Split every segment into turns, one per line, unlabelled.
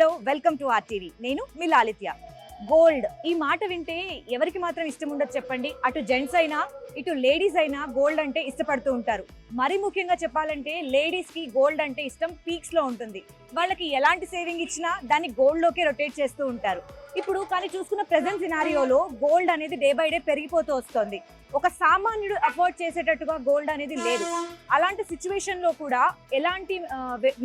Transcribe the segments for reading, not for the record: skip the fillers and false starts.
Hello welcome to RTV. నేను మీ Lalitya. Gold ఈ మాట వింటే ఎవరికి మాత్రం ఇష్టం ఉండదు చెప్పండి. అటు జెంట్స్ అయినా ఇటు లేడీస్ అయినా గోల్డ్ అంటే ఇష్టపడుతూ ఉంటారు. మరి ముఖ్యంగా చెప్పాలంటే లేడీస్ కి గోల్డ్ అంటే ఇష్టం పీక్స్ లో ఉంటుంది. వాళ్ళకి ఎలాంటి సేవింగ్ ఇచ్చినా దాన్ని గోల్డ్ లోకే రొటేట్ చేస్తూ ఉంటారు. ఇప్పుడు కానీ చూసుకున్న ప్రెజెంట్ సినారియోలో గోల్డ్ అనేది డే బై డే పెరిగిపోతూ వస్తుంది. ఒక సామాన్యుడు అఫోర్డ్ చేసేటట్టుగా గోల్డ్ అనేది లేదు. అలాంటి సిచ్యువేషన్ లో కూడా ఎలాంటి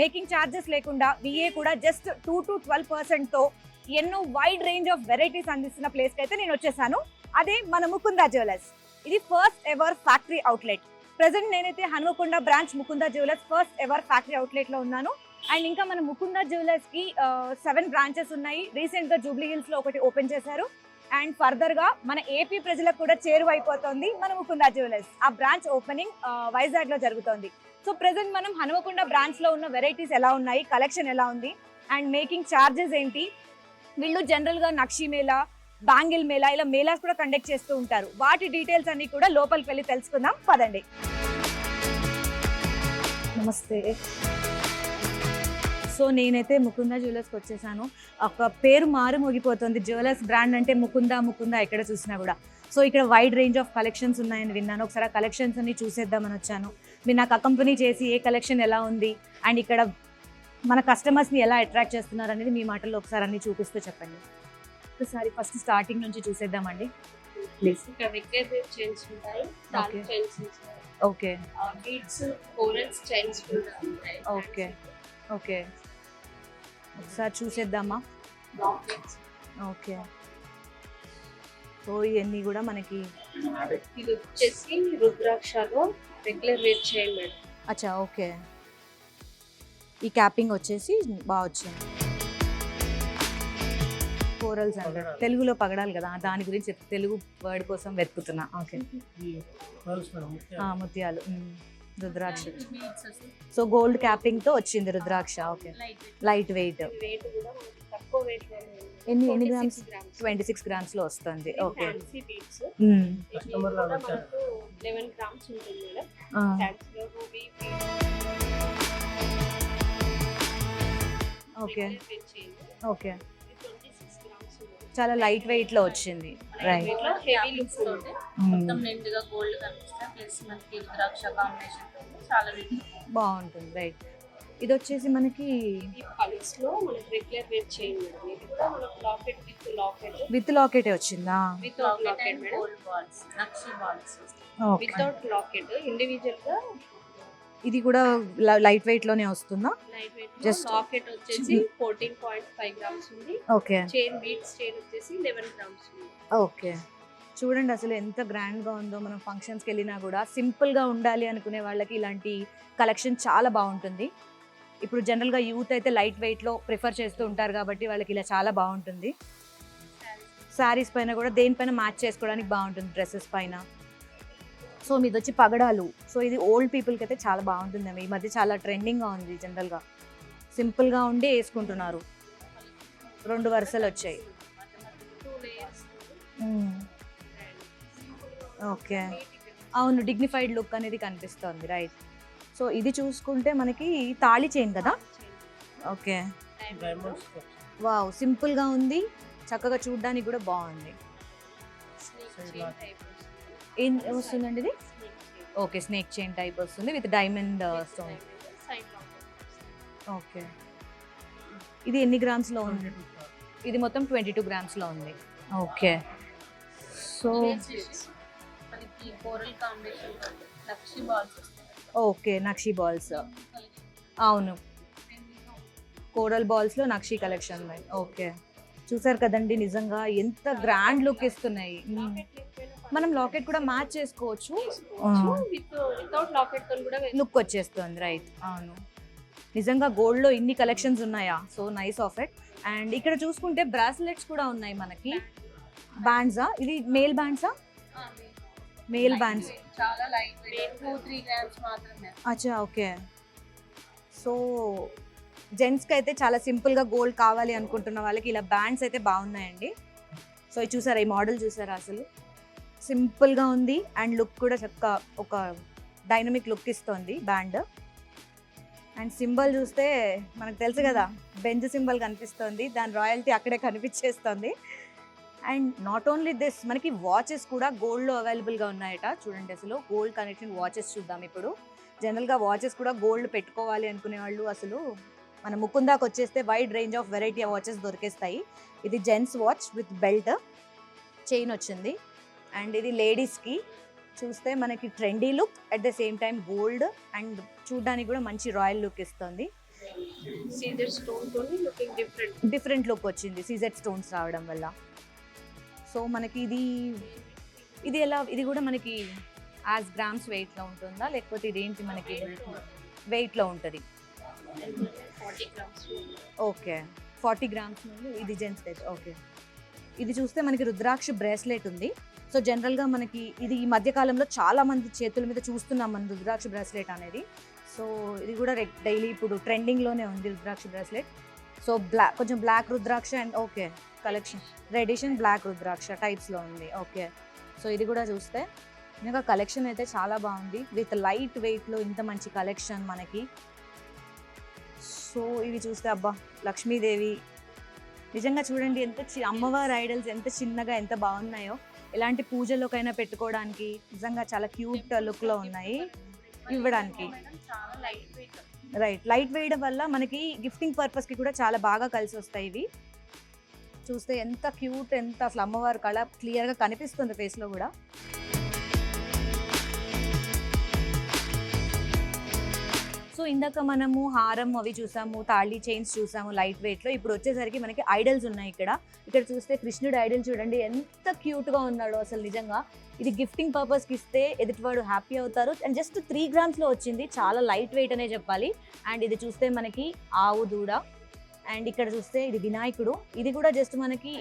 మేకింగ్ ఛార్జెస్ లేకుండా విఏ కూడా జస్ట్ 2 to 12% తో ఎన్నో వైడ్ రేంజ్ ఆఫ్ వెరైటీస్ అందిస్తున్న ప్లేస్ కి అయితే నేను వచ్చేసాను. అదే మన ముకుందా జ్యువెలర్స్. ఇది first ever factory outlet. Present నేనైతే Hanumakonda branch Mukunda jewellers first ever factory outlet లో ఉన్నాను. అండ్ ఇంకా మన ముకుందా జ్యువెలర్స్ కి 7 బ్రాంచెస్ ఉన్నాయి. రీసెంట్ గా జూబ్లీ హిల్స్ లో ఒకటి ఓపెన్ చేశారు. అండ్ ఫర్దర్ గా మన ఏపీ ప్రజలకు కూడా చేరువైపోతుంది మన ముకుందా జ్యువెలర్స్. ఆ బ్రాంచ్ ఓపెనింగ్ వైజాగ్ లో జరుగుతోంది. సో ప్రెసెంట్ మనం హనుమకొండ బ్రాంచ్ లో ఉన్న వెరైటీస్ ఎలా ఉన్నాయి, కలెక్షన్ ఎలా ఉంది అండ్ మేకింగ్ ఛార్జెస్ ఏంటి, వీళ్ళు జనరల్ గా నక్షి మేళా, బ్యాంగిల్ మేళా ఇలా మేళాస్ కూడా కండక్ట్ చేస్తూ ఉంటారు. వాటి డీటెయిల్స్ అన్ని కూడా లోపలికి వెళ్ళి తెలుసుకుందాం పదండి. నమస్తే. సో నేనైతే ముకుందా జ్యువెలర్స్కి వచ్చేసాను. ఒక పేరు మారు మోగిపోతుంది. జ్యువెలర్స్ బ్రాండ్ అంటే ముకుందా ముకుందా ఎక్కడ చూసినా కూడా. సో ఇక్కడ వైడ్ రేంజ్ ఆఫ్ కలెక్షన్స్ ఉన్నాయని విన్నాను. ఒకసారి ఆ కలెక్షన్స్ అన్ని చూసేద్దామని వచ్చాను. మీరు నాకు అకంపెనీ చేసి ఏ కలెక్షన్ ఎలా ఉంది అండ్ ఇక్కడ మన కస్టమర్స్ని ఎలా అట్రాక్ట్ చేస్తున్నారు అనేది మీ మాటల్లో ఒకసారి అన్ని చూపిస్తూ చెప్పండి. ఒకసారి ఫస్ట్ స్టార్టింగ్ నుంచి చూసేద్దామండి ప్లీజ్.
ఇక్కడ రెగ్యులర్ చైన్స్ ఉంటాయి, తాళి చైన్స్ ఉంటాయి,
ఓకే
బీడ్స్, కోరల్స్ చైన్స్ కూడా ఉంటాయి.
ఓకే ఓకే ఒకసారి చూసేద్దామా. ఓకే సో ఇవన్నీ కూడా మనకి
ఇది వచ్చేసి రుద్రాక్షలో రెగ్యులర్ వేర్ చైన్ మేడం.
అచ్చా ఓకే. ఈ క్యాపింగ్ వచ్చేసి బాగా వచ్చింది. కోరల్స్ అంటే తెలుగులో పగడాలి కదా, దాని గురించి తెలుగు వర్డ్ కోసం వెతుకుతున్నా. ఓకే ముత్యాలు, రుద్రాక్ష. సో గోల్డ్ క్యాపింగ్ తో వచ్చింది rudraksha. Okay light weight.
Weight కూడా తక్కువ వెయిట్ లో
ఎన్ని గ్రామ్స్? 26 గ్రామ్స్ లో వస్తుంది. Okay
fancy beads. ఇది కూడా మనకు 11 గ్రామ్స్ ఉంటుంది మేడం. ఫ్యాన్సీ లో రూబీ
ఓకే ఓకే
26 గ్రామ్స్
చాలా లైట్ వెయిట్ లో వచ్చింది. రైట్.
లో హెవీ లుక్స్ ఉంటాయి.
మొత్తం నిండుగా గోల్డ్ కనిపిస్తా ప్లస్ మనకి రుద్రాక్ష కాంబినేషన్ చాలా
బాగుంటుంది. రైట్. ఇది వచ్చేసి మనకి
ఈ పల్స్ లో మనకి రెగ్యులర్ వేర్ చైన్ మేడం. ఇది కూడా మనకి లాకెట్
విత్ లాకెటే వచ్చిందా?
Without locket madam.
Gold balls, నక్షి balls.
Okay.
Without locket individual గా
ఇది కూడా లైట్ వెయిట్ లోనే వస్తుందా?
లైట్ వెయిట్
Just
లాకెట్ వచ్చేసి 14.5 గ్రామ్స్ ఉంది.
ఓకే
చైన్ బీడ్స్ చైన్ వచ్చేసి 11 గ్రామ్స్ ఉంది.
ఓకే చూడండి అసలు ఎంత గ్రాండ్ గా ఉందో. మనం ఫంక్షన్స్ కి వెళ్ళినా కూడా సింపుల్ గా ఉండాలి అనుకునే వాళ్ళకి ఇలాంటి కలెక్షన్ చాలా బాగుంటుంది. ఇప్పుడు జనరల్ గా యూత్ అయితే లైట్ వెయిట్ లో ప్రిఫర్ చేస్తూ ఉంటారు కాబట్టి వాళ్ళకి ఇలా చాలా బాగుంటుంది. శారీస్ పైన కూడా దేనిపైన మ్యాచ్ చేసుకోవడానికి బాగుంటుంది, డ్రెస్సెస్ పైన. సో మీది వచ్చి పగడాలు. సో ఇది ఓల్డ్ పీపుల్కి అయితే చాలా బాగుంటుంది. ఈ మధ్య చాలా ట్రెండింగ్గా ఉంది. జనరల్గా సింపుల్గా ఉండి వేసుకుంటున్నారు. 2 వరుసలు వచ్చాయి.
2 లేయర్స్.
ఓకే అవును, డిగ్నిఫైడ్ లుక్ అనేది కనిపిస్తుంది. రైట్. సో ఇది చూసుకుంటే మనకి తాళి చైన్ కదా. ఓకే వావ్, సింపుల్గా ఉంది, చక్కగా చూడడానికి కూడా బాగుంది. ఏం వస్తుందండి ఇది? ఓకే స్నేక్ చైన్ టైప్ వస్తుంది విత్ డైమండ్ స్టోన్. ఓకే ఇది ఎన్ని గ్రామ్స్లో ఉంది? ఇది మొత్తం 22 గ్రామ్స్లో ఉంది. ఓకే సో
మనకి కోరల్ కాంబినేషన్ నక్షి బాల్స్.
ఓకే నక్షి బాల్స్. అవును కోరల్ బాల్స్లో నక్షి కలెక్షన్. ఓకే చూసారు కదండి, నిజంగా ఎంత గ్రాండ్ లుక్ ఇస్తున్నాయి. మనం లాకెట్ కూడా మ్యాచ్ చేసుకోవచ్చు.
వితౌట్ లాకెట్ తో కూడా
లుక్ వచ్చేస్తుంది. రైట్. అవును నిజంగా గోల్డ్ లో ఇన్ని కలెక్షన్స్ ఉన్నాయా. So nice of it. And ఇక్కడ చూసుకుంటే బ్రాస్లెట్స్ కూడా ఉన్నాయి మనకి. బ్యాండ్సా? ఇది మేల్ బ్యాండ్సా? మేల్ బ్యాండ్స్
చాలా లైట్ వెయిట్ 2-3 గ్రామ్స్ మాత్రమే.
అచ్చా ఓకే. సో జెంట్స్కి అయితే చాలా సింపుల్గా గోల్డ్ కావాలి అనుకుంటున్న వాళ్ళకి ఇలా బ్యాండ్స్ అయితే బాగున్నాయండి. సో ఇది చూసారా, ఈ మోడల్ చూసారా, అసలు సింపుల్గా ఉంది అండ్ లుక్ కూడా చక్కగా ఒక డైనమిక్ లుక్ ఇస్తుంది బ్యాండ్. అండ్ సింబల్ చూస్తే మనకు తెలుసు కదా, బెంజ్ సింబల్ కనిపిస్తుంది, దాని రాయల్టీ అక్కడే కనిపించేస్తుంది. అండ్ నాట్ ఓన్లీ దిస్, మనకి వాచెస్ కూడా గోల్డ్లో అవైలబుల్గా ఉన్నాయట. చూడండి అసలు గోల్డ్ కనెక్షన్ వాచెస్ చూద్దాం ఇప్పుడు. జనరల్గా వాచెస్ కూడా గోల్డ్ పెట్టుకోవాలి అనుకునే వాళ్ళు అసలు మన ముకుందాకి వచ్చేస్తే wide range of variety watches దొరికేస్తాయి. ఇది gents watch with belt, chain వచ్చింది. అండ్ ఇది లేడీస్కి చూస్తే మనకి trendy look, at the same time gold, and చూడడానికి కూడా మంచి రాయల్ లుక్ ఇస్తుంది.
సీజర్ స్టోన్ తోని లుకింగ్
డిఫరెంట్ లుక్ వచ్చింది సీజెడ్ స్టోన్స్ రావడం వల్ల. సో మనకి ఇది ఎలా, ఇది కూడా మనకి యాజ్ గ్రామ్స్ వెయిట్లో ఉంటుందా, లేకపోతే ఇదేంటి మనకి వెయిట్లో ఉంటుంది?
40 grams.
ఓకే, 40 గ్రామ్స్ నుండి ఇది జెంట్స్ అయితే. ఓకే, ఇది చూస్తే మనకి రుద్రాక్ష బ్రేస్లెట్ ఉంది. సో జనరల్గా మనకి ఇది ఈ మధ్యకాలంలో చాలా మంది చేతుల మీద చూస్తున్నాం మనం రుద్రాక్ష బ్రేస్లెట్ అనేది. సో ఇది కూడా డైలీ ఇప్పుడు ట్రెండింగ్లోనే ఉంది రుద్రాక్ష బ్రేస్లెట్. సో కొంచెం black rudraksha and okay collection reddish and black rudraksha టైప్స్లో ఉంది. ఓకే, సో ఇది కూడా చూస్తే ఇంకా కలెక్షన్ అయితే చాలా బాగుంది, విత్ లైట్ వెయిట్లో ఇంత మంచి కలెక్షన్ మనకి. సో ఇవి చూస్తే అబ్బా, లక్ష్మీదేవి నిజంగా చూడండి ఎంత అమ్మవారి ఐడల్స్ ఎంత చిన్నగా ఎంత బాగున్నాయో. ఎలాంటి పూజలోకైనా పెట్టుకోవడానికి నిజంగా చాలా క్యూట్ లుక్లో ఉన్నాయి ఇవ్వడానికి.
చాలా లైట్ వెయిట్.
రైట్, లైట్ వేయడం వల్ల మనకి గిఫ్టింగ్ పర్పస్కి కూడా చాలా బాగా కలిసి వస్తాయి ఇవి. చూస్తే ఎంత క్యూట్, ఎంత అసలు అమ్మవారి కళ క్లియర్గా కనిపిస్తుంది ఫేస్లో కూడా. సో ఇందాక మనము హారం అవి చూసాము, తాళి చైన్స్ చూసాము లైట్ వెయిట్లో. ఇప్పుడు వచ్చేసరికి మనకి ఐడల్స్ ఉన్నాయి ఇక్కడ. ఇక్కడ చూస్తే కృష్ణుడు ఐడల్ చూడండి ఎంత క్యూట్గా ఉన్నాడో అసలు నిజంగా. ఇది గిఫ్టింగ్ పర్పస్కి ఇస్తే ఎదుటివాడు హ్యాపీ అవుతారు. అండ్ జస్ట్ 3 గ్రామ్స్లో వచ్చింది, చాలా లైట్ వెయిట్ అనే చెప్పాలి. అండ్ ఇది చూస్తే మనకి ఆవు దూడ. అండ్ ఇక్కడ చూస్తే ఇది వినాయకుడు, ఇది కూడా జస్ట్ మనకి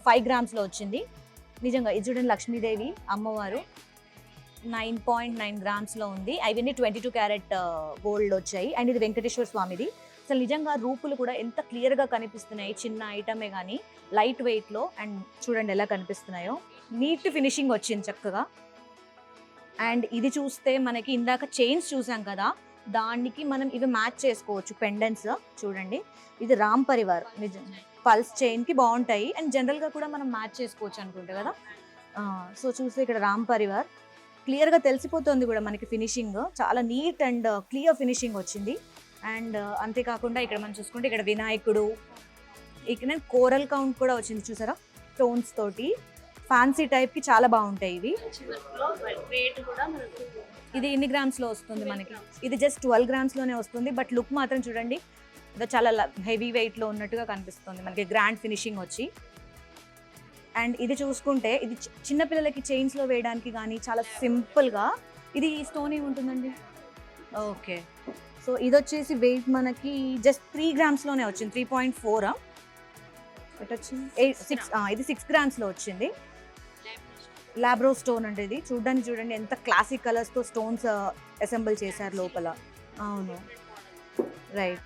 5 గ్రామ్స్లో వచ్చింది. నిజంగా ఇది చూడండి లక్ష్మీదేవి అమ్మవారు 9.9 గ్రామ్స్లో ఉంది. అవన్నీ 22 క్యారెట్ గోల్డ్ వచ్చాయి. అండ్ ఇది వెంకటేశ్వర స్వామిది. అసలు నిజంగా రూపులు కూడా ఎంత క్లియర్గా కనిపిస్తున్నాయి, చిన్న ఐటమే కానీ లైట్ వెయిట్లో. అండ్ చూడండి ఎలా కనిపిస్తున్నాయో, నీట్ ఫినిషింగ్ వచ్చింది చక్కగా. అండ్ ఇది చూస్తే మనకి ఇందాక చైన్స్ చూసాం కదా, దానికి మనం ఇవి మ్యాచ్ చేసుకోవచ్చు పెండెంట్స్. చూడండి ఇది రామ్ పరివార్, నిజం పల్స్ చైన్కి బాగుంటాయి. అండ్ జనరల్గా కూడా మనం మ్యాచ్ చేసుకోవచ్చు అనుకుంటే కదా. సో చూస్తే ఇక్కడ రామ్ పరివార్ క్లియర్గా తెలిసిపోతుంది కూడా మనకి ఫినిషింగ్, చాలా నీట్ అండ్ క్లియర్ ఫినిషింగ్ వచ్చింది. అండ్ అంతేకాకుండా ఇక్కడ మనం చూసుకుంటే ఇక్కడ వినాయకుడు, ఇక్కడ కోరల్ కౌంట్ కూడా వచ్చింది చూసారా, స్టోన్స్ తోటి ఫ్యాన్సీ టైప్కి చాలా బాగుంటాయి ఇవి.
వెయిట్ కూడా మనకు
ఇది ఎన్ని గ్రామ్స్లో వస్తుంది మనకి? ఇది జస్ట్ 12 గ్రామ్స్లోనే వస్తుంది. బట్ లుక్ మాత్రం చూడండి ఇది చాలా హెవీ వెయిట్లో ఉన్నట్టుగా కనిపిస్తుంది మనకి, గ్రాండ్ ఫినిషింగ్ వచ్చి. అండ్ ఇది చూసుకుంటే ఇది చిన్నపిల్లలకి చైన్స్లో వేయడానికి కానీ చాలా సింపుల్గా. ఇది స్టోన్ ఏముంటుందండి? ఓకే, సో ఇది వచ్చేసి వెయిట్ మనకి జస్ట్ 3 గ్రామ్స్లోనే వచ్చింది, 3.4 వచ్చింది. 6 గ్రామ్స్లో వచ్చింది. లాబ్రో స్టోన్ అంటే ఇది చూడడానికి చూడండి ఎంత క్లాసిక్ కలర్స్తో స్టోన్స్ అసెంబుల్ చేశారు లోపల. అవును, రైట్,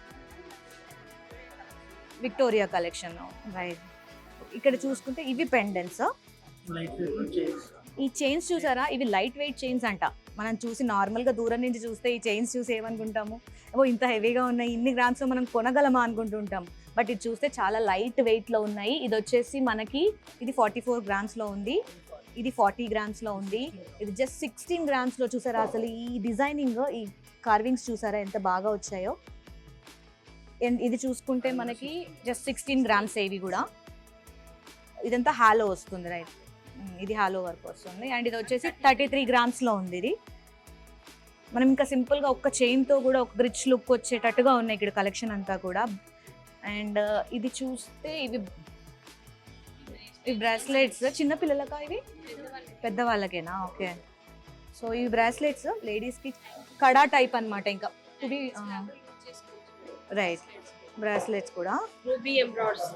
విక్టోరియా కలెక్షన్. రైట్, ఇక్కడ చూసుకుంటే ఇవి పెండెంట్స్. ఈ చైన్స్ చూసారా, ఇవి లైట్ వెయిట్ చైన్స్ అంట. మనం చూసి నార్మల్గా దూరం నుంచి చూస్తే ఈ చైన్స్ చూసి ఏమనుకుంటాము, ఓ ఇంత హెవీగా ఉన్నాయి, ఇన్ని గ్రామ్స్లో మనం కొనగలమా అనుకుంటుంటాం. బట్ ఇది చూస్తే చాలా లైట్ వెయిట్లో ఉన్నాయి. ఇది వచ్చేసి మనకి ఇది 44 గ్రామ్స్లో ఉంది, ఇది 40 గ్రామ్స్లో ఉంది, ఇది జస్ట్ 16 గ్రామ్స్లో. చూసారా అసలు ఈ డిజైనింగ్, ఈ కార్వింగ్స్ చూసారా ఎంత బాగా వచ్చాయో. అండ్ ఇది చూసుకుంటే మనకి జస్ట్ 16 గ్రామ్స్ ఇవి కూడా. ఇదంతా హాలో వస్తుంది, రైట్, ఇది హాలో వర్క్ వస్తుంది. అండ్ ఇది వచ్చేసి 33 గ్రామ్స్లో ఉంది. ఇది మనం ఇంకా సింపుల్గా ఒక్క చైన్తో కూడా ఒక రిచ్ లుక్ వచ్చేటట్టుగా ఉన్నాయి ఇక్కడ కలెక్షన్ అంతా కూడా. అండ్ ఇది చూస్తే ఇవి బ్రాస్లెట్స్ చిన్నపిల్లలకా, ఇవి పెద్దవాళ్ళకేనా? ఓకే, సో ఈ బ్రాస్లెట్స్ లేడీస్కి కడా టైప్ అనమాట. ఇంకా ఇది రైట్, బ్రాస్లెట్స్ కూడా
రూబీ ఎంబ్రాయిడరీస్.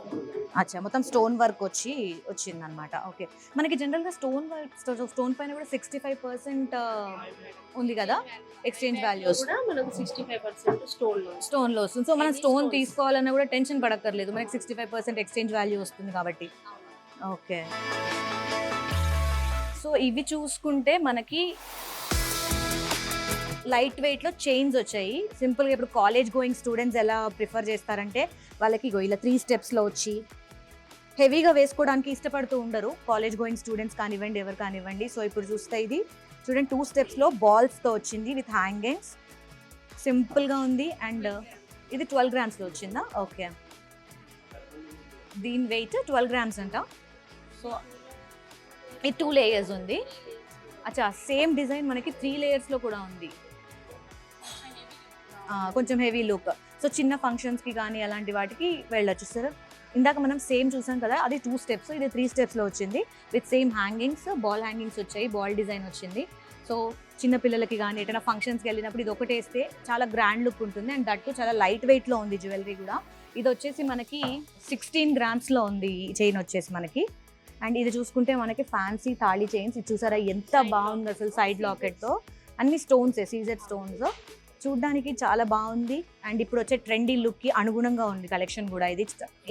అచ్చా, మొత్తం స్టోన్ వర్క్ వచ్చింది అనమాట. ఓకే, మనకి జనరల్గా స్టోన్ వర్క్ స్టోన్ పైన కూడా 65% ఉంది కదా ఎక్స్చేంజ్ వాల్యూస్
కూడా మనకు 65%
స్టోన్లో వస్తుంది. సో మనం స్టోన్ తీసుకోవాలన్నా కూడా టెన్షన్ పడక్కర్లేదు, మనకి 65% ఎక్స్చేంజ్ వాల్యూ వస్తుంది కాబట్టి. ఓకే, సో ఇవి చూసుకుంటే మనకి లైట్ వెయిట్లో చైన్స్ వచ్చాయి. సింపుల్గా ఇప్పుడు కాలేజ్ గోయింగ్ స్టూడెంట్స్ ఎలా ప్రిఫర్ చేస్తారంటే వాళ్ళకి ఇగో ఇలా 3 స్టెప్స్లో వచ్చి హెవీగా వేసుకోవడానికి ఇష్టపడుతూ ఉండరు కాలేజ్ గోయింగ్ స్టూడెంట్స్ కానివ్వండి, ఎవరు కానివ్వండి. సో ఇప్పుడు చూస్తే ఇది చూడండి 2 స్టెప్స్లో బాల్స్తో వచ్చింది విత్ హ్యాంగింగ్స్. సింపుల్గా ఉంది. అండ్ ఇది 12 గ్రామ్స్లో వచ్చిందా? ఓకే, దీని వెయిట్ 12 గ్రామ్స్ అంట. సో ఇది 2 లేయర్స్ ఉంది. అచ్చా, సేమ్ డిజైన్ మనకి 3 లేయర్స్లో కూడా ఉంది. కొంచెం హెవీ లుక్. సో చిన్న ఫంక్షన్స్కి కానీ అలాంటి వాటికి వెళ్ళొచ్చు సార్. ఇందాక మనం సేమ్ చూసాం కదా, అది 2 స్టెప్స్, ఇది 3 స్టెప్స్లో వచ్చింది with same hangings. Ball hangings వచ్చాయి, బాల్ డిజైన్ వచ్చింది. సో చిన్న పిల్లలకి కానీ ఎటైనా ఫంక్షన్స్కి వెళ్ళినప్పుడు ఇది ఒకటి వేస్తే చాలా గ్రాండ్ లుక్ ఉంటుంది. అండ్ దట్టు చాలా లైట్ వెయిట్లో ఉంది జ్యువెలరీ కూడా. ఇది వచ్చేసి మనకి 16 గ్రామ్స్లో ఉంది ఈ చైన్ వచ్చేసి మనకి. అండ్ ఇది చూసుకుంటే మనకి ఫ్యాన్సీ తాళి చైన్స్. ఇది చూసారా ఎంత బాగుంది అసలు, సైడ్ లాకెట్తో అన్ని స్టోన్స్, సీజెడ్ స్టోన్స్. చూడ్డానికి చాలా బాగుంది. అండ్ ఇప్పుడు వచ్చే ట్రెండీ లుక్కి అనుగుణంగా ఉంది కలెక్షన్ కూడా.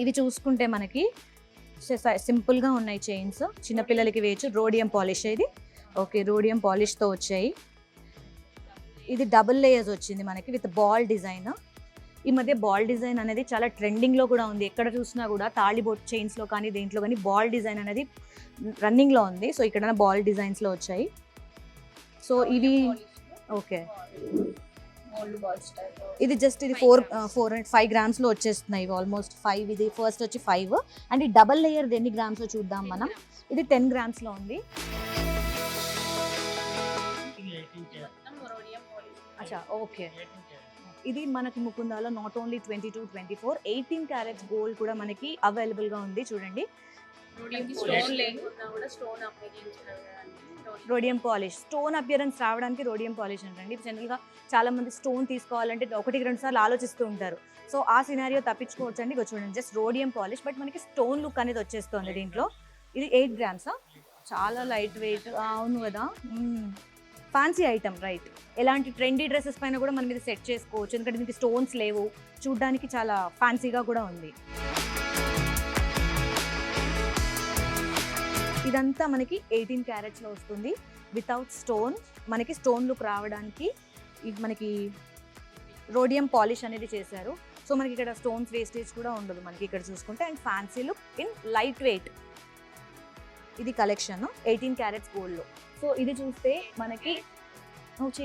ఇవి చూసుకుంటే మనకి సింపుల్గా ఉన్నాయి చైన్స్, చిన్నపిల్లలకి వేయచ్చు. రోడియం పాలిష్ ఇది. ఓకే, రోడియం పాలిష్తో వచ్చాయి. ఇది డబుల్ లేయర్స్ వచ్చింది మనకి విత్ బాల్ డిజైన్. ఈ మధ్య బాల్ డిజైన్ అనేది చాలా ట్రెండింగ్లో కూడా ఉంది. ఎక్కడ చూసినా కూడా తాళి బొట్ చైన్స్లో కానీ దేంట్లో కానీ బాల్ డిజైన్ అనేది రన్నింగ్లో ఉంది. సో ఇక్కడ బాల్ డిజైన్స్లో వచ్చాయి. సో ఇవి ఓకే, ఇది జస్ట్ ఇది 4 and 5 గ్రామ్స్లో వచ్చేస్తున్నాయి ఆల్మోస్ట్ 5. ఇది ఫస్ట్ వచ్చి 5. అండ్ ఈ డబల్ లేయర్ ఎన్ని గ్రామ్స్లో చూద్దాం మనం. ఇది 10 గ్రామ్స్లో ఉంది. అచ్చా, ఓకే. ఇది మనకి ముకుందాలో నాట్ ఓన్లీ 22, 24, 18 క్యారెట్స్ గోల్డ్ కూడా మనకి అవైలబుల్గా ఉంది. చూడండి, రోడియం పాలిష్, స్టోన్ అపియరెన్స్ రావడానికి రోడియం పాలిష్ అంటండి. జనరల్గా చాలా మంది స్టోన్ తీసుకోవాలంటే 1-2 సార్లు ఆలోచిస్తూ ఉంటారు. సో ఆ సినారియో తప్పించుకోవచ్చు అండి. చూడండి, జస్ట్ రోడియం పాలిష్ బట్ మనకి స్టోన్ లుక్ అనేది వచ్చేస్తుంది దీంట్లో. ఇది 8 గ్రామ్సా? చాలా లైట్ వెయిట్. అవును కదా, ఫ్యాన్సీ ఐటమ్ రైట్. ఎలాంటి ట్రెండీ డ్రెస్సెస్ పైన కూడా మనం ఇది సెట్ చేసుకోవచ్చు, ఎందుకంటే దీనికి స్టోన్స్ లేవు. చూడ్డానికి చాలా ఫ్యాన్సీగా కూడా ఉంది. ఇదంతా మనకి 18 క్యారెట్స్లో వస్తుంది వితౌట్ స్టోన్. మనకి స్టోన్ లుక్ రావడానికి ఇది మనకి రోడియం పాలిష్ అనేది చేశారు. సో మనకి ఇక్కడ స్టోన్స్ వేస్టేజ్ కూడా ఉండదు మనకి ఇక్కడ చూసుకుంటే. And fancy look in light weight. ఇది కలెక్షన్ 18 క్యారెట్స్ గోల్డ్లో. సో ఇది చూస్తే మనకి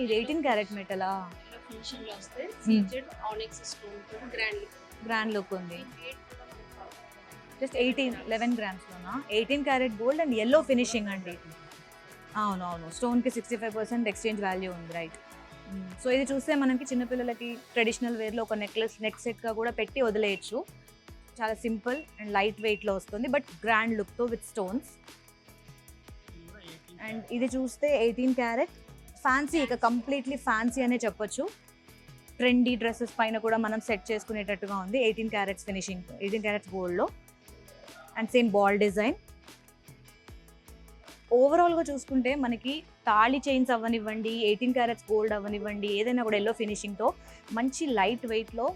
ఇది 18 క్యారెట్ మెటలా, గ్రాండ్ లుక్ ఉంది. Just 11 గ్రామ్స్లోనా? 18 carat gold and yellow finishing అండి. అవునవును, స్టోన్కి 65% ఎక్స్చేంజ్ వాల్యూ ఉంది రైట్. సో ఇది చూస్తే మనకి చిన్నపిల్లలకి ట్రెడిషనల్ వేర్లో ఒక నెక్ సెట్గా కూడా పెట్టి వదిలేయచ్చు. చాలా సింపుల్ అండ్ లైట్ వెయిట్లో వస్తుంది బట్ గ్రాండ్ లుక్తో విత్ స్టోన్స్. అండ్ ఇది చూస్తే 18 క్యారెట్ ఫ్యాన్సీ, ఇక కంప్లీట్లీ ఫ్యాన్సీ అనే చెప్పొచ్చు. ట్రెండీ డ్రెస్సెస్ పైన కూడా మనం సెట్ చేసుకునేటట్టుగా ఉంది. 18 క్యారెట్స్ ఫినిషింగ్, 18 క్యారెట్స్ గోల్డ్లో. And same ball design. ఓవరాల్గా చూసుకుంటే మనకి తాళి చైన్స్ అవ్వనివ్వండి, 18 క్యారెట్స్ గోల్డ్ అవ్వనివ్వండి, ఏదైనా కూడా ఎల్లో ఫినిషింగ్తో మంచి లైట్ వెయిట్లో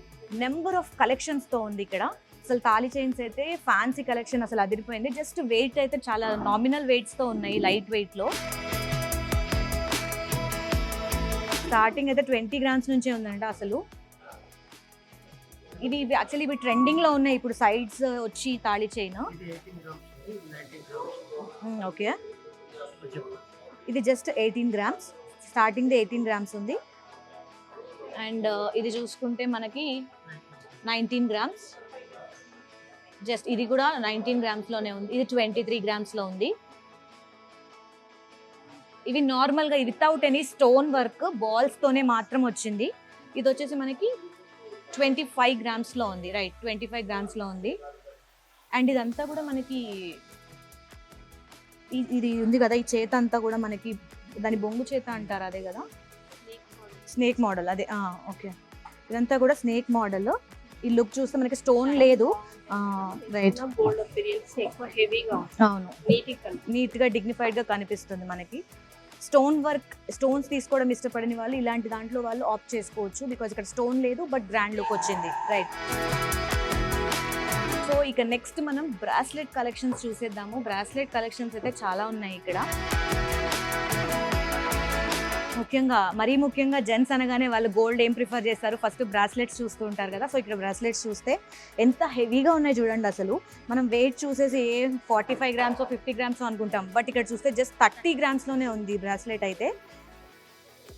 నెంబర్ ఆఫ్ కలెక్షన్స్తో ఉంది ఇక్కడ. అసలు తాళి చైన్స్ అయితే ఫ్యాన్సీ కలెక్షన్ అసలు అదిరిపోయింది. జస్ట్ వెయిట్ అయితే చాలా నామినల్ వెయిట్స్తో ఉన్నాయి లైట్ వెయిట్లో. స్టార్టింగ్ అయితే 20 గ్రామ్స్ నుంచే ఉందంట అసలు. ఇవి యాక్చువల్లీ ఇవి ట్రెండింగ్లో ఉన్నాయి ఇప్పుడు, సైడ్స్ వచ్చి తాళి చైన్. ఓకే, ఇది జస్ట్ 18 గ్రామ్స్, స్టార్టింగ్ 18 గ్రామ్స్ ఉంది. అండ్ ఇది చూసుకుంటే మనకి 19 గ్రామ్స్, జస్ట్ ఇది కూడా 19 గ్రామ్స్లోనే ఉంది. ఇది 23 గ్రామ్స్లో ఉంది. ఇవి నార్మల్గా వితౌట్ ఎనీ స్టోన్ వర్క్ బాల్స్తోనే మాత్రం వచ్చింది. ఇది వచ్చేసి మనకి 25 గ్రామ్స్లో ఉంది రైట్, 25 గ్రామ్స్లో ఉంది. అండ్ ఇదంతా కూడా మనకి ఇది ఉంది కదా, ఈ చేత అంతా కూడా మనకి దాని బొంగు చేత అంటారు అదే కదా, స్నేక్ మోడల్ అదే. ఓకే, ఇదంతా కూడా స్నేక్ మోడల్. ఈ లుక్ చూస్తే మనకి స్టోన్ లేదు రైట్. అవును, నీట్గా డిగ్నిఫైడ్గా కనిపిస్తుంది మనకి. స్టోన్ వర్క్, స్టోన్స్ తీసుకోవడం ఇష్టపడని వాళ్ళు ఇలాంటి దాంట్లో వాళ్ళు ఆప్ట్ చేసుకోవచ్చు, బికాజ్ ఇక్కడ స్టోన్ లేదు బట్ గ్రాండ్ లుక్ వచ్చింది రైట్. సో ఇక నెక్స్ట్ మనం బ్రాస్లెట్ కలెక్షన్స్ చూసేద్దాము. బ్రాస్లెట్ కలెక్షన్స్ అయితే చాలా ఉన్నాయి ఇక్కడ. మరీ ముఖ్యంగా జెంట్స్ అనగానే వాళ్ళు గోల్డ్ ఏం ప్రిఫర్ చేస్తారు, ఫస్ట్ బ్రాస్లెట్స్ చూస్తూ ఉంటారు కదా. సో ఇక్కడ బ్రాస్లెట్స్ చూస్తే ఎంత హెవీగా ఉన్నాయి చూడండి. అసలు మనం వెయిట్ చూసేసి 45 గ్రామ్స్ 50 గ్రామ్స్ అనుకుంటాం, బట్ ఇక్కడ చూస్తే జస్ట్ 30 గ్రామ్స్లోనే ఉంది బ్రాస్లెట్ అయితే.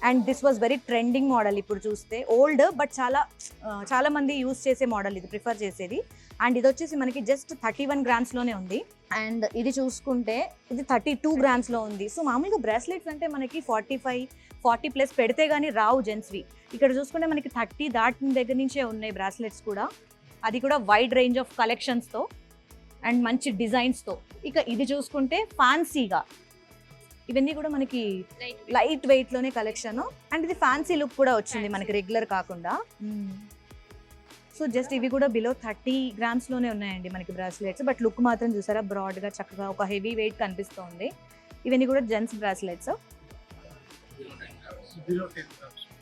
And this was very trending model. ఇప్పుడు చూస్తే ఓల్డ్ బట్ చాలా మంది యూస్ చేసే మోడల్, ఇది ప్రిఫర్ చేసేది. అండ్ ఇది వచ్చేసి మనకి జస్ట్ 31 గ్రామ్స్లోనే ఉంది. అండ్ ఇది చూసుకుంటే ఇది 32 గ్రామ్స్లో ఉంది. సో మామూలుగా బ్రాస్లెట్స్ అంటే మనకి 45-40 ప్లస్ పెడితే కానీ రావు జెంట్స్వి. ఇక్కడ చూసుకుంటే మనకి 30 దాటిన దగ్గర నుంచే ఉన్నాయి బ్రాస్లెట్స్ కూడా, అది కూడా వైడ్ రేంజ్ ఆఫ్ కలెక్షన్స్తో అండ్ మంచి డిజైన్స్తో. ఇక ఇది చూసుకుంటే ఫ్యాన్సీగా, ఇవన్నీ కూడా మనకి లైట్ వెయిట్లోనే కలెక్షన్. అండ్ ఇది ఫ్యాన్సీ లుక్ కూడా వచ్చింది మనకి, రెగ్యులర్ కాకుండా. సో జస్ట్ ఇవి కూడా బిలో 30 గ్రామ్స్లోనే ఉన్నాయండి మనకి బ్రాస్లెట్స్. బట్ లుక్ మాత్రం చూసారా, బ్రాడ్గా చక్కగా ఒక హెవీ వెయిట్ కనిపిస్తుంది. ఇవన్నీ కూడా జెంట్స్ బ్రాస్లెట్స్.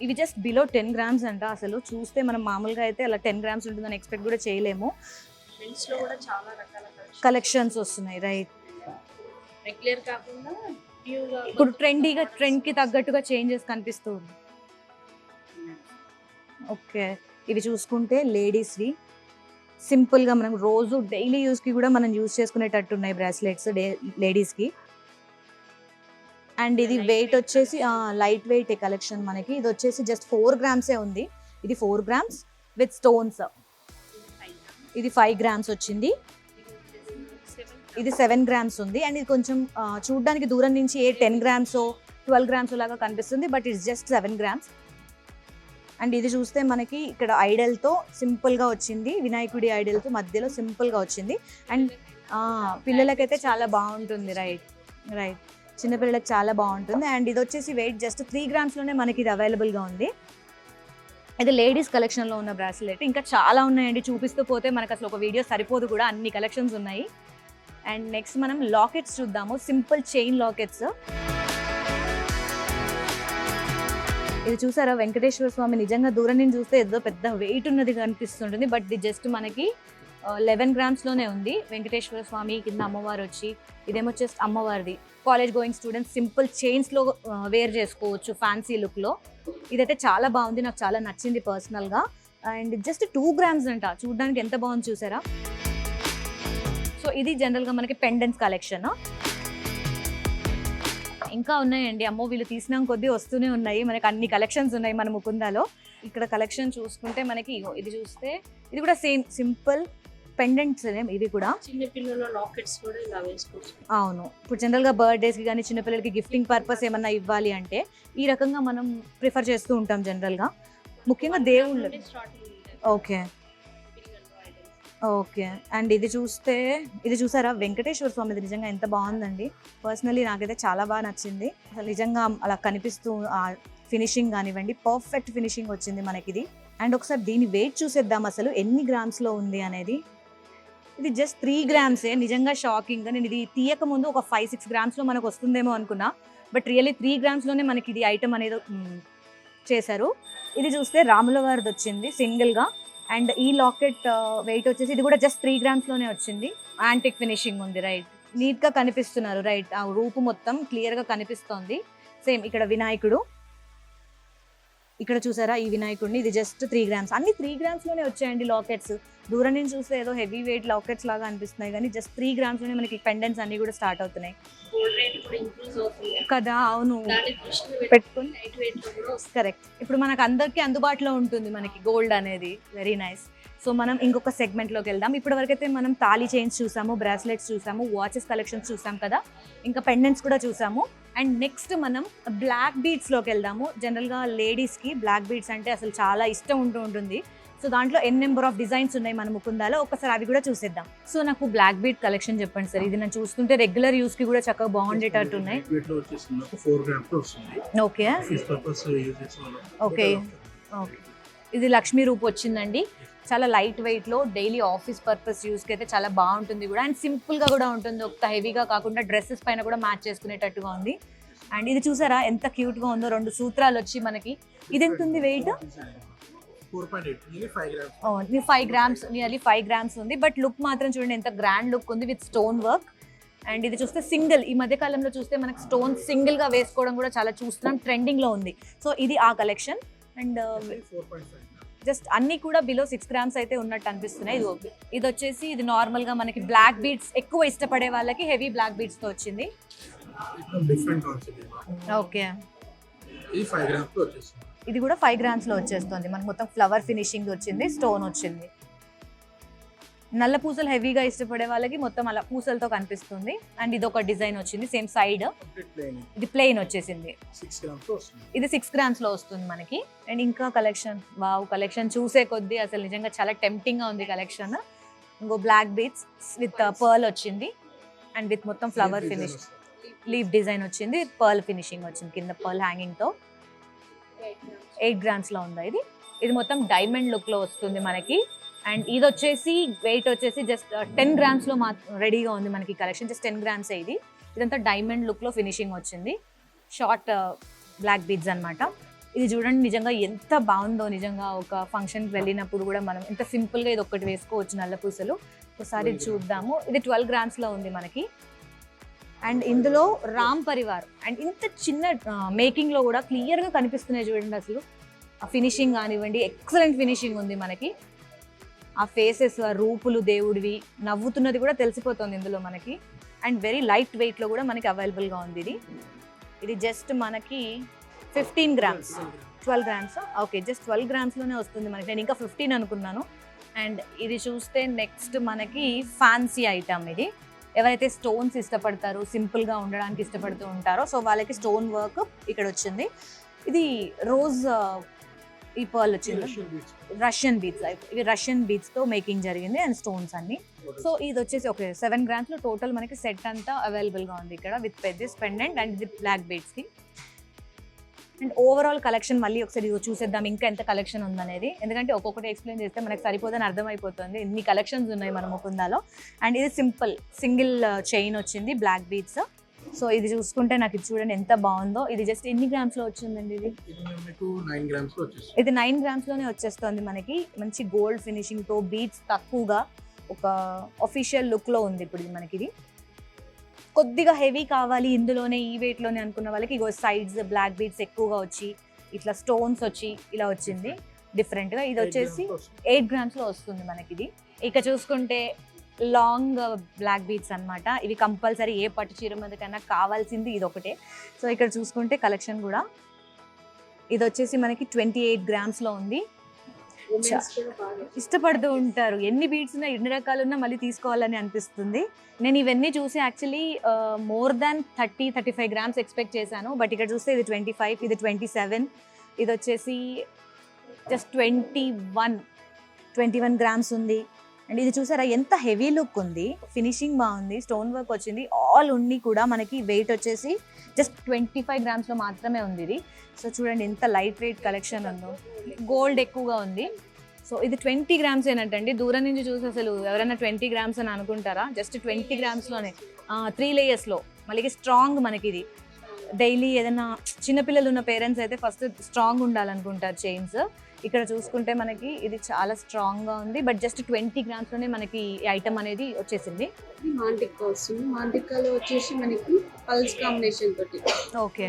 ఇవి జస్ట్ బిలో 10 గ్రామ్స్ అంట. అసలు చూస్తే మనం మామూలుగా అయితే అలా 10 గ్రామ్స్ ఉంటుందని ఎక్స్పెక్ట్ కూడా చేయలేము. కలెక్షన్స్ వస్తున్నాయి, రైట్.
రెగ్యులర్ కాకుండా
ఇప్పుడు ట్రెండ్కి తగ్గట్టుగా చేంజెస్ కనిపిస్తూ ఉంది. ఓకే, ఇవి చూసుకుంటే లేడీస్వి సింపుల్గా మనం రోజు డైలీ యూస్కి కూడా మనం యూజ్ చేసుకునేటట్టు ఉన్నాయి బ్రాస్లెట్స్ లేడీస్కి. అండ్ ఇది వెయిట్ వచ్చేసి లైట్ వెయిట్ కలెక్షన్ మనకి. ఇది వచ్చేసి జస్ట్ 4 గ్రామ్సే ఉంది. ఇది 4 గ్రామ్స్ విత్ స్టోన్స్. ఇది 5 గ్రామ్స్ వచ్చింది. ఇది 7 గ్రామ్స్ ఉంది. అండ్ ఇది కొంచెం చూడడానికి దూరం నుంచి 10 గ్రామ్స్ 12 గ్రామ్స్ లాగా కనిపిస్తుంది, but it's just 7 grams. And ఇది చూస్తే మనకి ఇక్కడ ఐడల్తో సింపుల్గా వచ్చింది, వినాయకుడి ఐడల్తో మధ్యలో సింపుల్గా వచ్చింది. అండ్ పిల్లలకైతే చాలా బాగుంటుంది, రైట్. చిన్నపిల్లలకి చాలా బాగుంటుంది. అండ్ ఇది వచ్చేసి వెయిట్ జస్ట్ 3 గ్రామ్స్లోనే మనకి ఇది అవైలబుల్గా ఉంది. ఇది లేడీస్ కలెక్షన్లో ఉన్న బ్రాస్లెట్. ఇంకా చాలా ఉన్నాయండి, చూపిస్తూ పోతే మనకు అసలు ఒక వీడియో సరిపోదు కూడా, అన్ని కలెక్షన్స్ ఉన్నాయి. అండ్ నెక్స్ట్ మనం లాకెట్స్ చూద్దాము, సింపుల్ చైన్ లాకెట్స్. ఇది చూసారా, వెంకటేశ్వర స్వామి నిజంగా దూరం నుంచి చూస్తే ఏదో పెద్ద వెయిట్ ఉన్నది కనిపిస్తుంటుంది, బట్ ఇది జస్ట్ మనకి 11 గ్రామ్స్లోనే ఉంది. వెంకటేశ్వర స్వామి కింద అమ్మవారు వచ్చి, ఇదేమో జస్ట్ అమ్మవారిది. కాలేజ్ గోయింగ్ స్టూడెంట్స్ సింపుల్ చైన్స్లో వేర్ చేసుకోవచ్చు ఫ్యాన్సీ లుక్లో. ఇదైతే చాలా బాగుంది, నాకు చాలా నచ్చింది పర్సనల్గా. అండ్ జస్ట్ 2 గ్రామ్స్ అంట, చూడడానికి ఎంత బాగుంది చూసారా. సో ఇది జనరల్గా మనకి పెండెంట్స్ కలెక్షన్. ఇంకా ఉన్నాయండి, అమ్మో వీళ్ళు తీసిన కొద్దీ వస్తూనే ఉన్నాయి. మనకి అన్ని కలెక్షన్స్ ఉన్నాయి మన ముకుందాలో. ఇక్కడ కలెక్షన్ చూసుకుంటే మనకి ఇది చూస్తే ఇది కూడా సేమ్ సింపుల్ పెండెంట్స్ ఇవి కూడా.
చిన్నపిల్లల లాకెట్స్ కూడా ఇలా వేసుకోవచ్చు.
అవును, ఇప్పుడు జనరల్గా బర్త్డేస్కి కానీ చిన్నపిల్లలకి గిఫ్టింగ్ పర్పస్ ఏమన్నా ఇవ్వాలి అంటే ఈ రకంగా మనం ప్రిఫర్ చేస్తూ ఉంటాం జనరల్గా, ముఖ్యంగా దేవుళ్ళు. ఓకే. అండ్ ఇది చూసారా, వెంకటేశ్వర స్వామిది నిజంగా ఎంత బాగుందండి. పర్సనలీ నాకైతే చాలా బాగా నచ్చింది. అసలు నిజంగా అలా కనిపిస్తూ ఫినిషింగ్ కానివ్వండి, పర్ఫెక్ట్ ఫినిషింగ్ వచ్చింది మనకి ఇది. అండ్ ఒకసారి దీని వెయిట్ చూసేద్దాం అసలు ఎన్ని గ్రామ్స్లో ఉంది అనేది. ఇది జస్ట్ 3 గ్రామ్సే. నిజంగా షాకింగ్. నేను ఇది తీయక ముందు ఒక 5-6 గ్రామ్స్లో మనకు వస్తుందేమో అనుకున్నా, బట్ రియల్లీ 3 గ్రామ్స్లోనే మనకి ఇది ఐటమ్ అనేది చేశారు. ఇది చూస్తే రాముల వారిది వచ్చింది సింగిల్గా. అండ్ ఈ లాకెట్ వెయిట్ వచ్చేసి ఇది కూడా జస్ట్ 3 గ్రామ్స్లోనే వచ్చింది. యాంటిక్ ఫినిషింగ్ ఉంది, రైట్. నీట్గా కనిపిస్తున్నారు, రైట్. ఆ రూపు మొత్తం క్లియర్గా కనిపిస్తోంది. సేమ్ ఇక్కడ వినాయకుడు, ఇక్కడ చూసారా ఈ వినాయకుడిని. ఇది జస్ట్ 3 గ్రామ్స్. అన్ని 3 గ్రామ్స్లోనే వచ్చాయండి లాకెట్స్. దూరం నుంచి చూస్తే ఏదో హెవీ వెయిట్ లాకెట్స్ లాగా అనిపిస్తున్నాయి, కానీ జస్ట్ 3 గ్రామ్స్లోనే మనకి పెండెంట్స్ అన్ని కూడా స్టార్ట్ అవుతున్నాయి కదా. అవును, పెట్టుకుని కరెక్ట్. ఇప్పుడు మనకు అందరికీ అందుబాటులో ఉంటుంది మనకి గోల్డ్ అనేది. Very nice. సో మనం ఇంకొక సెగ్మెంట్లోకి వెళ్దాం. ఇప్పటి వరకైతే మనం తాళీ చైన్స్ చూసాము, బ్రాస్లెట్స్ చూసాము, వాచెస్ కలెక్షన్స్ చూసాం కదా, ఇంకా పెండెంట్స్ కూడా చూసాము. అండ్ నెక్స్ట్ మనం బ్లాక్ బీడ్స్లోకి వెళ్దాము. జనరల్గా లేడీస్కి బ్లాక్ బీడ్స్ అంటే అసలు చాలా ఇష్టం ఉంటుంది. సో దాంట్లో నెంబర్ ఆఫ్ డిజైన్స్ ఉన్నాయి మన ముకుందాలో, ఒకసారి అవి కూడా చూసేద్దాం. సో నాకు బ్లాక్ బీడ్ కలెక్షన్ చెప్పండి సార్. ఇది నేను చూస్తుంటే రెగ్యులర్ యూస్కి కూడా చక్కగా బాగుండేటట్టు ఉన్నాయి. Okay okay okay. ఇది లక్ష్మీ రూప్ వచ్చిందండి. చాలా లైట్ వెయిట్లో డైలీ ఆఫీస్ పర్పస్ యూస్కి అయితే చాలా బాగుంటుంది కూడా. అండ్ సింపుల్గా కూడా ఉంటుంది, ఒక హెవీగా కాకుండా డ్రెస్సెస్ పైన కూడా మ్యాచ్ చేసుకునేటట్టుగా ఉంది. అండ్ ఇది చూసారా ఎంత క్యూట్గా ఉందో, 2 సూత్రాలు వచ్చి మనకి. ఇది ఎంత ఉంది వెయిట్? 5 గ్రామ్స్, నియర్లీ 5 గ్రామ్స్ ఉంది. బట్ లుక్ మాత్రం చూడండి ఎంత గ్రాండ్ లుక్ ఉంది విత్ స్టోన్ వర్క్. అండ్ ఇది చూస్తే సింగిల్, ఈ మధ్య కాలంలో చూస్తే మనకి స్టోన్స్ సింగిల్ గా వేసుకోవడం కూడా చాలా చూస్తున్నాం, ట్రెండింగ్ లో ఉంది. సో ఇది ఆ కలెక్షన్. అండ్ జస్ట్ అన్ని కూడా బిలో 6 grams అయితే ఉన్నట్టు అనిపిస్తున్నాయి. ఇది వచ్చేసి ఇది నార్మల్ గా మనకి బ్లాక్ బీడ్స్ ఎక్కువ ఇష్టపడే వాళ్ళకి హెవీ బ్లాక్ బీడ్స్ తో వచ్చింది. ఓకే, ఇది కూడా 5 grams లో వచ్చేస్తుంది మనకి. మొత్తం ఫ్లవర్ ఫినిషింగ్ వచ్చింది, స్టోన్ వచ్చింది. నల్ల పూసలు హెవీగా ఇష్టపడే వాళ్ళకి మొత్తం అలా పూసలతో కనిపిస్తుంది. అండ్ ఇది ఒక డిజైన్ వచ్చింది సేమ్ సైడ్, ఇది ప్లెయిన్ వచ్చేసింది. ఇది 6 grams లో వస్తుంది మనకి. అండ్ ఇంకా కలెక్షన్, వావ్ కలెక్షన్ చూసే కొద్దీ అసలు నిజంగా చాలా టెంప్టింగ్ గా ఉంది కలెక్షన్. ఇంకో బ్లాక్ బీడ్స్ విత్ పర్ల్ వచ్చింది అండ్ విత్ మొత్తం ఫ్లవర్ ఫినిష్, లీఫ్ డిజైన్ వచ్చింది, పర్ల్ ఫినిషింగ్ వచ్చింది కింద పర్ల్ హ్యాంగింగ్ తో. 8 grams లో ఉందా ఇది. ఇది మొత్తం డైమండ్ లుక్ లో వస్తుంది మనకి. అండ్ ఇది వచ్చేసి వెయిట్ వచ్చేసి జస్ట్ 10 grams లో రెడీగా ఉంది మనకి కలెక్షన్. జస్ట్ 10 grams ఇది. ఇదంతా డైమండ్ లుక్ లో ఫినిషింగ్ వచ్చింది, షార్ట్ బ్లాక్ బీడ్స్ అన్నమాట. ఇది చూడండి నిజంగా ఎంత బాగుందో. నిజంగా ఒక ఫంక్షన్కి వెళ్ళినప్పుడు కూడా మనం ఎంత సింపుల్ గా ఇది ఒక్కటి వేసుకోవచ్చు నల్ల పూసలు. ఒకసారి చూద్దాము. ఇది 12 grams లో ఉంది మనకి. అండ్ ఇందులో రామ్ పరివార్ అండ్ ఇంత చిన్న మేకింగ్ లో కూడా క్లియర్ గా కనిపిస్తున్నాయి చూడండి. అసలు ఆ ఫినిషింగ్ కానివ్వండి, ఎక్సలెంట్ ఫినిషింగ్ ఉంది మనకి. ఆ ఫేసెస్, ఆ రూపులు దేవుడివి, నవ్వుతున్నది కూడా తెలిసిపోతుంది ఇందులో మనకి. అండ్ వెరీ లైట్ వెయిట్ లో కూడా మనకి అవైలబుల్ గా ఉంది ఇది. ఇది జస్ట్ మనకి 15 grams, 12 grams. Okay, just 12 grams లోనే వస్తుంది మనకి. నేను ఇంకా 15 అనుకున్నాను. అండ్ ఇది చూస్తే నెక్స్ట్ మనకి ఫ్యాన్సీ ఐటమ్. ఇది ఎవరైతే స్టోన్స్ ఇష్టపడతారో, సింపుల్ గా ఉండడానికి ఇష్టపడుతూ ఉంటారో, సో వాళ్ళకి స్టోన్ వర్క్ ఇక్కడ వచ్చింది. ఇది రోజ్ ఈ పర్ల్ వచ్చింది, రష్యన్ బీడ్స్. ఇవి రష్యన్ బీడ్స్ తో మేకింగ్ జరిగింది అండ్ స్టోన్స్ అన్ని. సో ఇది వచ్చేసి ఓకే 7 grams లో టోటల్ మనకి సెట్ అంతా అవైలబుల్ గా ఉంది ఇక్కడ విత్ పెద్దస్ pendant and with black beads కి. అండ్ ఓవరాల్ కలెక్షన్ మళ్ళీ ఒకసారి చూసేద్దాం ఇంకా ఎంత కలెక్షన్ ఉందనేది. ఎందుకంటే ఒక్కొక్కటి ఎక్స్ప్లెయిన్ చేస్తే మనకి సరిపోదని అర్థమైపోతుంది, ఇన్ని కలెక్షన్స్ ఉన్నాయి మన ముకుందాలో. అండ్ ఇది సింపుల్ సింగిల్ చైన్ వచ్చింది, బ్లాక్ బీడ్స్. సో ఇది చూసుకుంటే నాకు ఇది చూడండి ఎంత బాగుందో. ఇది జస్ట్ ఎన్ని grams లో వచ్చిందండి ఇది? ఇది 9 grams లోనే వచ్చేస్తుంది మనకి. మంచి గోల్డ్ ఫినిషింగ్ తో, బీడ్స్ తక్కువగా, ఒక అఫీషియల్ లుక్ లో ఉంది ఇప్పుడు ఇది మనకి. ఇది కొద్దిగా హెవీ కావాలి ఇందులోనే ఈ వెయిట్ లోనే అనుకున్న వాళ్ళకి ఇగో సైడ్స్ బ్లాక్ బీడ్స్ ఎక్కువగా వచ్చి ఇట్లా స్టోన్స్ వచ్చి ఇలా వచ్చింది డిఫరెంట్ గా. ఇది వచ్చేసి 8 grams లో వస్తుంది మనకి ఇది. ఇక చూసుకుంటే లాంగ్ బ్లాక్ బీడ్స్ అన్నమాట. ఇవి కంపల్సరీ ఏ పట్టు చీర మీద కన్నా కావాల్సింది ఇది ఒకటే. సో ఇక్కడ చూసుకుంటే కలెక్షన్ కూడా ఇది వచ్చేసి మనకి 28 grams లో ఉంది. ఇష్టపడుతూ ఉంటారు, ఎన్ని బీడ్స్ ఉన్నా ఎన్ని రకాలు ఉన్నా మళ్ళీ తీసుకోవాలని అనిపిస్తుంది. నేను ఇవన్నీ చూసి actually more than 30-35 grams expect చేశాను. బట్ ఇక్కడ చూస్తే ఇది 25, ఇది 27, ఇది వచ్చేసి జస్ట్ 21 grams ఉంది. అండ్ ఇది చూసారా ఎంత హెవీ లుక్ ఉంది, ఫినిషింగ్ బాగుంది, స్టోన్ వర్క్ వచ్చింది. ఆల్ ఉండి కూడా మనకి వెయిట్ వచ్చేసి జస్ట్ 25 grams లో మాత్రమే ఉంది ఇది. సో చూడండి ఎంత లైట్ వెయిట్ కలెక్షన్ ఉందో, గోల్డ్ ఎక్కువగా ఉంది. సో ఇది 20 grams ఏనంటండి. దూరం నుంచి చూసి అసలు ఎవరైనా 20 grams అని అనుకుంటారా? జస్ట్ 20 grams లోనే 3 layers లో. మళ్ళీ స్ట్రాంగ్ మనకి ఇది. డైలీ ఏదైనా చిన్నపిల్లలు ఉన్న పేరెంట్స్ అయితే ఫస్ట్ స్ట్రాంగ్ ఉండాలనుకుంటారు చైన్స్. ఇక్కడ చూసుకుంటే మనకి ఇది చాలా స్ట్రాంగ్ గా ఉంది. బట్ జస్ట్ 20 grams లోనే మనకి ఈ ఐటమ్ అనేది వచ్చేసింది.
ఇది మాంటికా వస్తుంది. మాంటికాలో వచ్చేసి మనకి పల్స్ కాంబినేషన్ తోటి
ఓకే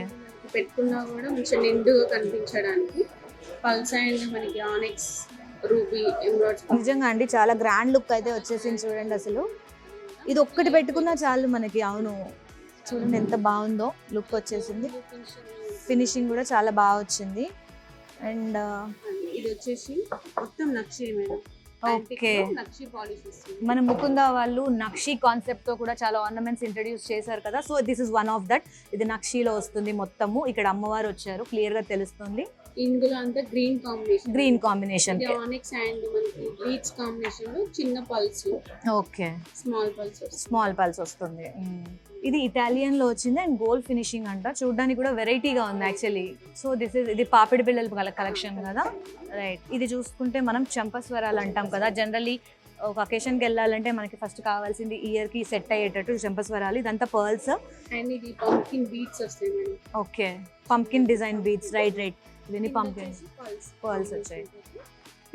పెట్టుకున్నా కూడా మంచిగా నిండుగా కనిపించడానికి పల్స్ అండ్ మనకి ఆనెక్స్, రూబీ, ఎమరాల్డ్స్.
నిజంగా అండి చాలా గ్రాండ్ లుక్ అయితే వచ్చేసింది చూడండి. అసలు ఇది ఒక్కటి పెట్టుకున్నా చాలు మనకి. అవును చూడండి ఎంత బాగుందో లుక్ వచ్చేసింది. ఫినిషింగ్ కూడా చాలా బాగా వచ్చింది. అండ్
ఇది వచ్చేసి మొత్తం నక్షి మేడం.
ఓకే,
నక్షి పాలిష్ వస్తుంది.
మన ముకుందా వాళ్ళు నక్షి కాన్సెప్ట్ తో కూడా చాలా ఆర్నమెంట్స్ ఇంట్రడ్యూస్ చేశారు కదా. So this is one of that. ఇది నక్షిలో వస్తుంది మొత్తము. ఇక్కడ అమ్మవారు వచ్చారు క్లియర్ గా తెలుస్తుంది.
ఇందులో అంతా green combination,
green combination,
onyx and మనకి బీడ్స్ కాంబినేషన్ లో చిన్న పల్స్,
ఓకే
స్మాల్ పల్స్
వస్తుంది. ఇది ఇటాలియన్ లో వచ్చింది అండ్ గోల్డ్ ఫినిషింగ్ అంట. చూడడానికి కూడా వెరైటీగా ఉంది యాక్చువల్లీ. సో ఇది పాపిడి బిళ్ళల కలెక్షన్ కదా, రైట్. ఇది చూసుకుంటే మనం చంపస్వరాలు అంటాం కదా. జనరల్లీ ఒక అకేషన్కి వెళ్ళాలంటే మనకి ఫస్ట్ కావాల్సింది ఇయర్ కి సెట్ అయ్యేటట్టు చంపస్వరాలు. ఇదంతా పర్ల్స్
అండ్ ఇది పంకిన్ బీడ్స్ వస్తాయి madam.
Okay, pumpkin design beads, right. ఇవన్నీ పంకిన్ పర్ల్స్ వచ్చాయి.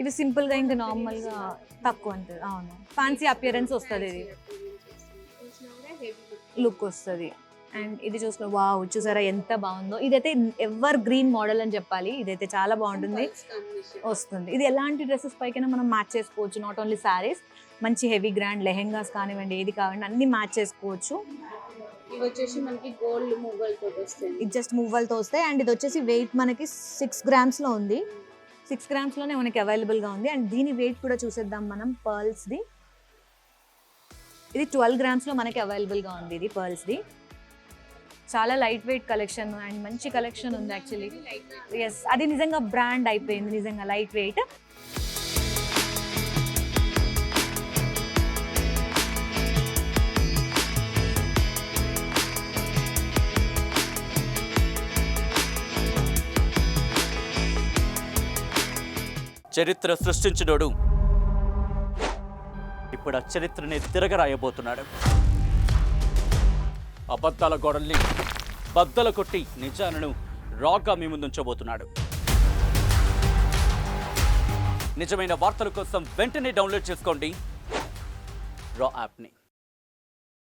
ఇవి సింపుల్ గా ఇంకా నార్మల్ గా తక్కువ అంటారు. అవును, ఫ్యాన్సీ అపియరెన్స్ వస్తుంది ఇది. లుక్ వస్తుంది. అండ్ ఇది చూసుకో, వావ్ చూసారా ఎంత బాగుందో. ఇదైతే ఎవర్ గ్రీన్ మోడల్ అని చెప్పాలి. ఇదైతే చాలా బాగుంటుంది వస్తుంది. ఇది ఎలాంటి డ్రెస్సెస్ పైకైనా మనం మ్యాచ్ చేసుకోవచ్చు. నాట్ ఓన్లీ శారీస్, మంచి హెవీ గ్రాండ్ లెహెంగాస్ కానివ్వండి, ఏది కావాలంటే అన్ని మ్యాచ్ చేసుకోవచ్చు.
ఇవి వచ్చేసి మనకి గోల్డ్ మూవల్ తోటి వస్తాయి.
ఇది జస్ట్ మూవల్తో వస్తాయి. అండ్ ఇది వచ్చేసి వెయిట్ మనకి 6 grams ఉంది. 6 grams లోనే మనకి అవైలబుల్గా ఉంది. అండ్ దీని వెయిట్ కూడా చూసేద్దాం మనం. పర్ల్స్ది ఇది 12 grams లో మనకి అవైలబుల్గా ఉంది. ఇది పర్ల్స్ది చాలా లైట్ వెయిట్ కలెక్షన్ అండ్ మంచి కలెక్షన్ ఉంది యాక్చువల్లీ. ఎస్, అది నిజంగా బ్రాండ్ అయిపోయింది, నిజంగా లైట్ వెయిట్.
చరిత్ర సృష్టించినోడు ఇప్పుడు ఆ చరిత్రని తిరగరాయబోతున్నాడు. అబద్ధాల గోడల్ని బద్దలు కొట్టి నిజాలను రాగా మీ ముందుంచబోతున్నాడు. నిజమైన వార్తల కోసం వెంటనే డౌన్లోడ్ చేసుకోండి రా యాప్ని.